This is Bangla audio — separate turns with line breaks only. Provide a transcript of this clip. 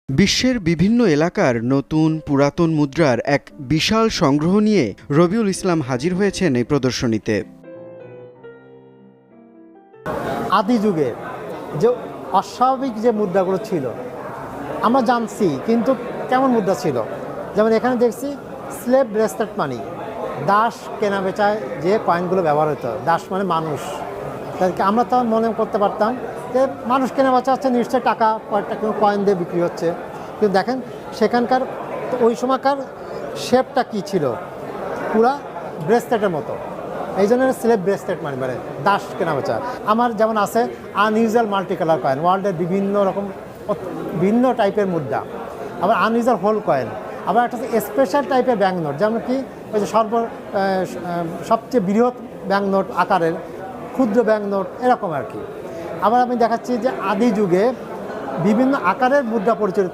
বিশ্বের বিভিন্ন এলাকার নতুন পুরাতন মুদ্রার এক বিশাল সংগ্রহ নিয়ে রবিউল ইসলাম হাজির হয়েছেন এই প্রদর্শনীতে।
আদি যুগে যে অস্বাভাবিক যে মুদ্রাগুলো ছিল আমরা জানছি, কিন্তু কেমন মুদ্রা ছিল, যেমন এখানে দেখছি স্লেভ ব্রেসলেট মানি, দাস কেনা বেচায় যে কয়েনগুলো ব্যবহার হতো। দাস মানে মানুষ, তাদেরকে আমরা তো মনে করতে পারতাম যে মানুষ কেনা বেচা হচ্ছে, নিশ্চয়ই টাকা কয়েকটা কয়েন দিয়ে বিক্রি হচ্ছে। কিন্তু দেখেন সেখানকার ওই সময়কার শেপটা কী ছিল, পুরা ব্রেসলেটের মতো। এই জন্য স্লেভ ব্রেসলেট মানি মানে দাস কেনা বেচা। আমার যেমন আছে আনইউজুয়াল মাল্টি কালার কয়েন, ওয়ার্ল্ডের বিভিন্ন রকম ভিন্ন টাইপের মুদ্রা, আবার আনইউজুয়াল হোল কয়েন, আবার একটা স্পেশাল টাইপের ব্যাঙ্ক নোট, যেমন কি ওই যে সবচেয়ে বৃহৎ ব্যাঙ্ক নোট আকারের, ক্ষুদ্র ব্যাঙ্ক নোট, এরকম আর কি। আবার আমি দেখাচ্ছি যে আদি যুগে বিভিন্ন আকারের মুদ্রা পরিচালিত